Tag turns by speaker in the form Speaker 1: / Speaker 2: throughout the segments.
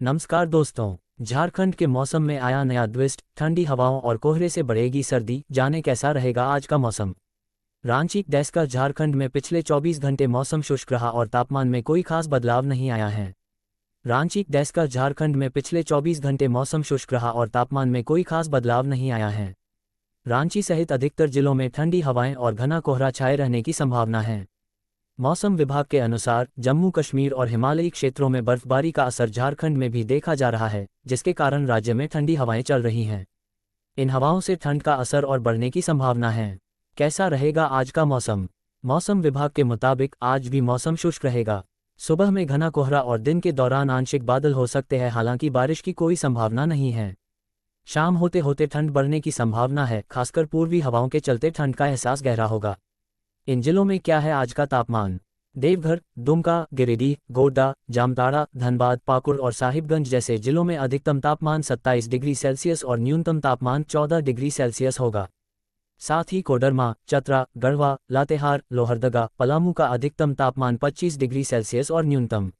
Speaker 1: नमस्कार दोस्तों। झारखंड के मौसम में आया नया ट्विस्ट, ठंडी हवाओं और कोहरे से बढ़ेगी सर्दी। जाने कैसा रहेगा आज का मौसम। रांची डेस्क का झारखंड में पिछले 24 घंटे मौसम शुष्क रहा और तापमान में कोई खास बदलाव नहीं आया है। रांची डेस्क का झारखंड में पिछले 24 घंटे मौसम शुष्क रहा और तापमान में कोई खास बदलाव नहीं आया है। रांची सहित अधिकतर जिलों में ठंडी हवाएं और घना कोहरा छाए रहने की संभावना है। मौसम विभाग के अनुसार जम्मू कश्मीर और हिमालयी क्षेत्रों में बर्फबारी का असर झारखंड में भी देखा जा रहा है, जिसके कारण राज्य में ठंडी हवाएं चल रही हैं। इन हवाओं से ठंड का असर और बढ़ने की संभावना है। कैसा रहेगा आज का मौसम। मौसम विभाग के मुताबिक आज भी मौसम शुष्क रहेगा। सुबह में घना कोहरा और दिन के दौरान आंशिक बादल हो सकते हैं, हालांकि बारिश की कोई संभावना नहीं है। शाम होते होते ठंड बढ़ने की संभावना है, खासकर पूर्वी हवाओं के चलते ठंड का एहसास गहरा होगा। इन जिलों में क्या है आज का तापमान। देवघर, दुमका, गिरिडीह, गोड्डा, जामताड़ा, धनबाद, पाकुड़ और साहिबगंज जैसे जिलों में अधिकतम तापमान 27 डिग्री सेल्सियस और न्यूनतम तापमान 14 डिग्री सेल्सियस होगा। साथ ही कोडरमा, चतरा, गढ़वा, लातेहार, लोहरदगा, पलामू का अधिकतम तापमान 25 डिग्री सेल्सियस और न्यूनतम।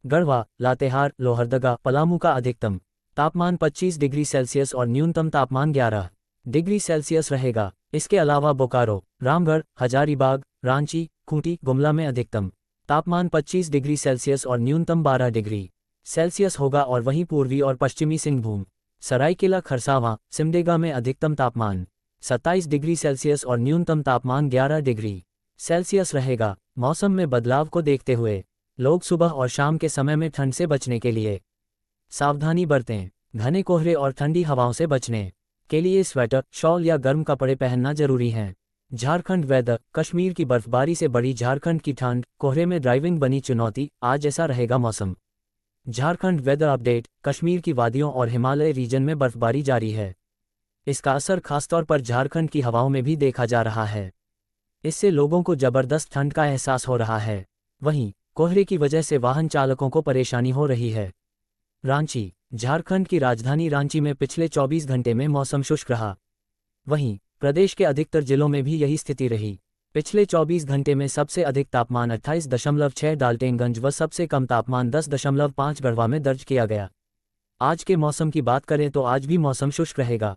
Speaker 1: गढ़वा, लातेहार, लोहरदगा, पलामू का अधिकतम तापमान 25 डिग्री सेल्सियस और न्यूनतम तापमान 11 डिग्री सेल्सियस रहेगा। इसके अलावा बोकारो, रामगढ़, हजारीबाग, रांची, खूंटी, गुमला में अधिकतम तापमान 25 डिग्री सेल्सियस और न्यूनतम 12 डिग्री सेल्सियस होगा और वहीं पूर्वी और पश्चिमी सिंहभूम, सरायकेला खरसावां, सिमडेगा में अधिकतम तापमान 27 डिग्री सेल्सियस और न्यूनतम तापमान 11 डिग्री सेल्सियस रहेगा। मौसम में बदलाव को देखते हुए लोग सुबह और शाम के समय में ठंड से बचने के लिए सावधानी बरतें। घने कोहरे और ठंडी हवाओं से बचने के लिए स्वेटर, शॉल या गर्म कपड़े पहनना जरूरी है। झारखंड वेदर, कश्मीर की बर्फबारी से बढ़ी झारखंड की ठंड, कोहरे में ड्राइविंग बनी चुनौती। आज ऐसा रहेगा मौसम। Jharkhand weather update. कश्मीर की वादियों और हिमालय रीजन में बर्फबारी जारी है। इसका असर खासतौर पर झारखंड की हवाओं में भी देखा जा रहा है। इससे लोगों को जबरदस्त ठंड का एहसास हो रहा है। वहीं कोहरे की वजह से वाहन चालकों को परेशानी हो रही है। रांची, झारखंड की राजधानी रांची में पिछले 24 घंटे में मौसम शुष्क रहा। वहीं प्रदेश के अधिकतर जिलों में भी यही स्थिति रही। पिछले 24 घंटे में सबसे अधिक तापमान 28.6 डाल्टेनगंज व सबसे कम तापमान 10.5 गढ़वा में दर्ज किया गया। आज के मौसम की बात करें तो आज भी मौसम शुष्क रहेगा।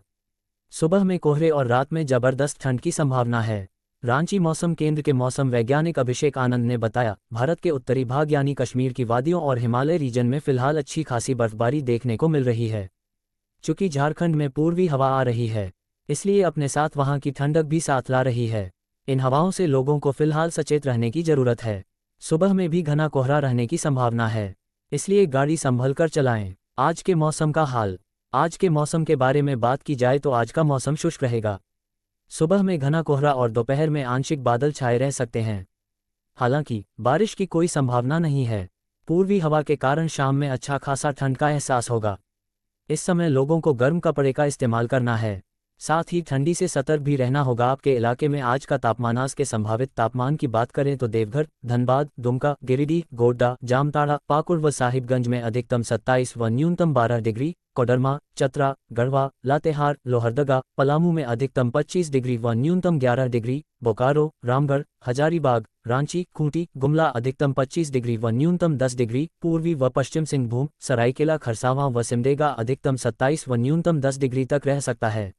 Speaker 1: सुबह में कोहरे और रात में जबरदस्त ठंड की संभावना है। रांची मौसम केंद्र के मौसम वैज्ञानिक अभिषेक आनंद ने बताया, भारत के उत्तरी भाग यानी कश्मीर की वादियों और हिमालय रीजन में फिलहाल अच्छी खासी बर्फबारी देखने को मिल रही है। चूंकि झारखंड में पूर्वी हवा आ रही है, इसलिए अपने साथ वहां की ठंडक भी साथ ला रही है। इन हवाओं से लोगों को फिलहाल सचेत रहने की जरूरत है। सुबह में भी घना कोहरा रहने की संभावना है, इसलिए गाड़ी संभल कर चलाएं। आज के मौसम का हाल। आज के मौसम के बारे में बात की जाए तो आज का मौसम शुष्क रहेगा। सुबह में घना कोहरा और दोपहर में आंशिक बादल छाए रह सकते हैं। हालांकि बारिश की कोई संभावना नहीं है। पूर्वी हवा के कारण शाम में अच्छा खासा ठंड का एहसास होगा। इस समय लोगों को गर्म कपड़े का इस्तेमाल करना है। साथ ही ठंडी से सतर्क भी रहना होगा। आपके इलाके में आज का तापमान। आज के संभावित तापमान की बात करें तो देवघर, धनबाद, दुमका, गिरिडीह, गोड्डा, जामताड़ा, पाकुड़ व साहिबगंज में अधिकतम 27 व न्यूनतम 12 डिग्री, कोडरमा, चतरा, गढ़वा, लातेहार, लोहरदगा, पलामू में अधिकतम 25 डिग्री व न्यूनतम 11 डिग्री, बोकारो, रामगढ़, हजारीबाग, रांची, खूंटी, गुमला अधिकतम 25 डिग्री व न्यूनतम 10 डिग्री, पूर्वी व पश्चिम सिंहभूम, सरायकेला खरसावां व सिमडेगा अधिकतम 27 व न्यूनतम 10 डिग्री तक रह सकता है।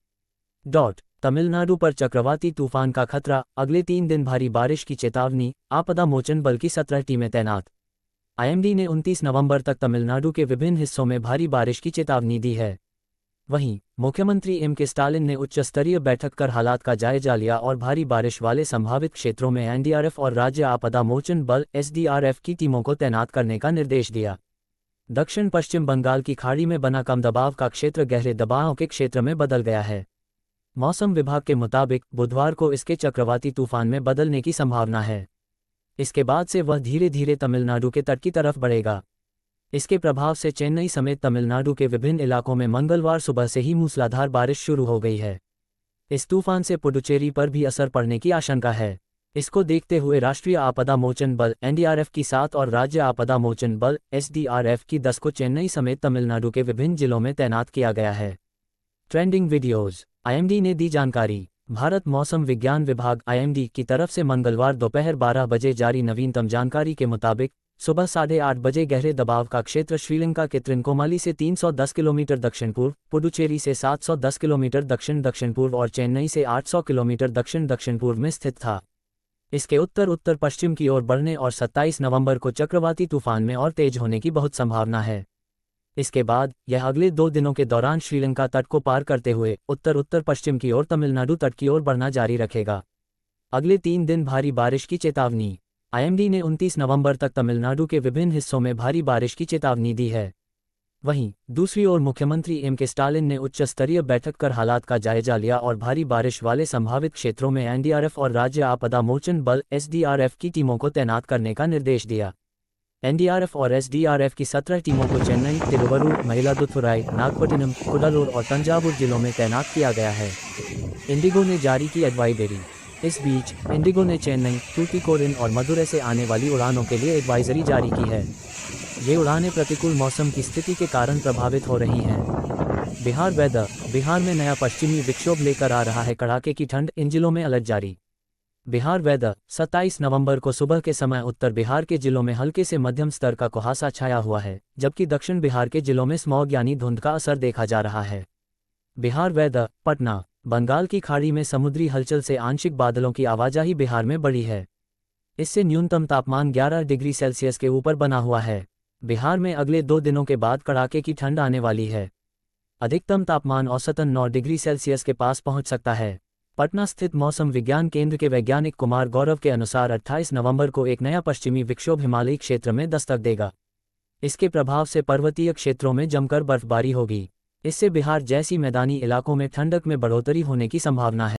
Speaker 1: तमिलनाडु पर चक्रवाती तूफान का खतरा। अगले 3 दिन भारी बारिश की चेतावनी। आपदा मोचन बल की 17 टीमें तैनात। आईएमडी ने 29 नवंबर तक तमिलनाडु के विभिन्न हिस्सों में भारी बारिश की चेतावनी दी है। वहीं मुख्यमंत्री एम.के. स्टालिन ने उच्च स्तरीय बैठक कर हालात का जायजा लिया और भारी बारिश वाले संभावित क्षेत्रों में एनडीआरएफ और राज्य आपदा मोचन बल एसडीआरएफ की टीमों को तैनात करने का निर्देश दिया। दक्षिण पश्चिम बंगाल की खाड़ी में बना कम दबाव का क्षेत्र गहरे दबाव के क्षेत्र में बदल गया है। मौसम विभाग के मुताबिक बुधवार को इसके चक्रवाती तूफान में बदलने की संभावना है। इसके बाद से वह धीरे धीरे तमिलनाडु के तट की तरफ बढ़ेगा। इसके प्रभाव से चेन्नई समेत तमिलनाडु के विभिन्न इलाकों में मंगलवार सुबह से ही मूसलाधार बारिश शुरू हो गई है। इस तूफान से पुडुचेरी पर भी असर पड़ने की आशंका है। इसको देखते हुए राष्ट्रीय आपदा मोचन बल एनडीआरएफ की 7 और राज्य आपदा मोचन बल एसडीआरएफ की 10 को चेन्नई समेत तमिलनाडु के विभिन्न जिलों में तैनात किया गया है। Trending videos. आईएमडी ने दी जानकारी। भारत मौसम विज्ञान विभाग आईएमडी की तरफ से मंगलवार दोपहर 12 बजे जारी नवीनतम जानकारी के मुताबिक सुबह 8:30 बजे गहरे दबाव का क्षेत्र श्रीलंका के त्रिनकोमाली से 310 किलोमीटर दक्षिण पूर्व, पुडुचेरी से 710 किलोमीटर दक्षिण दक्षिण पूर्व और चेन्नई से 800 किलोमीटर दक्षिण दक्षिण पूर्व में स्थित था। इसके उत्तर उत्तर पश्चिम की ओर बढ़ने और 27 नवंबर को चक्रवाती तूफान में और तेज होने की बहुत संभावना है। इसके बाद यह अगले 2 दिनों के दौरान श्रीलंका तट को पार करते हुए उत्तर उत्तर पश्चिम की ओर तमिलनाडु तट की ओर बढ़ना जारी रखेगा। अगले 3 दिन भारी बारिश की चेतावनी। आईएमडी ने 29 नवंबर तक तमिलनाडु के विभिन्न हिस्सों में भारी बारिश की चेतावनी दी है। वहीं दूसरी ओर मुख्यमंत्री एम.के. स्टालिन ने उच्च स्तरीय बैठक कर हालात का जायजा लिया और भारी बारिश वाले संभावित क्षेत्रों में एनडीआरएफ और राज्य आपदा मोचन बल एसडीआरएफ की टीमों को तैनात करने का निर्देश दिया। एनडीआरएफ और एसडीआरएफ की 17 टीमों को चेन्नई, तिरुवरूर, मयिलादुथुराई, नागपट्टिनम, कुडालोर और तंजावुर जिलों में तैनात किया गया है। इंडिगो ने जारी की एडवाइजरी। इस बीच इंडिगो ने चेन्नई, टूटिकोरिन और मदुरै से आने वाली उड़ानों के लिए एडवाइजरी जारी की है। ये उड़ानें प्रतिकूल मौसम की स्थिति के कारण प्रभावित हो रही हैं। बिहार वेदर। बिहार में नया पश्चिमी विक्षोभ लेकर आ रहा है कड़ाके की ठंड, इन जिलों में अलर्ट जारी। बिहार वेदर। 27 नवंबर को सुबह के समय उत्तर बिहार के जिलों में हल्के से मध्यम स्तर का कुहासा छाया हुआ है, जबकि दक्षिण बिहार के जिलों में स्मॉग यानी धुंध का असर देखा जा रहा है। बिहार वेदर। पटना। बंगाल की खाड़ी में समुद्री हलचल से आंशिक बादलों की आवाजाही बिहार में बढ़ी है। इससे न्यूनतम तापमान 11 डिग्री सेल्सियस के ऊपर बना हुआ है। बिहार में अगले 2 दिनों के बाद कड़ाके की ठंड आने वाली है। अधिकतम तापमान औसतन 9 डिग्री सेल्सियस के पास पहुंच सकता है। पटना स्थित मौसम विज्ञान केंद्र के वैज्ञानिक कुमार गौरव के अनुसार 28 नवंबर को एक नया पश्चिमी विक्षोभ हिमालयी क्षेत्र में दस्तक देगा। इसके प्रभाव से पर्वतीय क्षेत्रों में जमकर बर्फबारी होगी। इससे बिहार जैसी मैदानी इलाकों में ठंडक में बढ़ोतरी होने की संभावना है।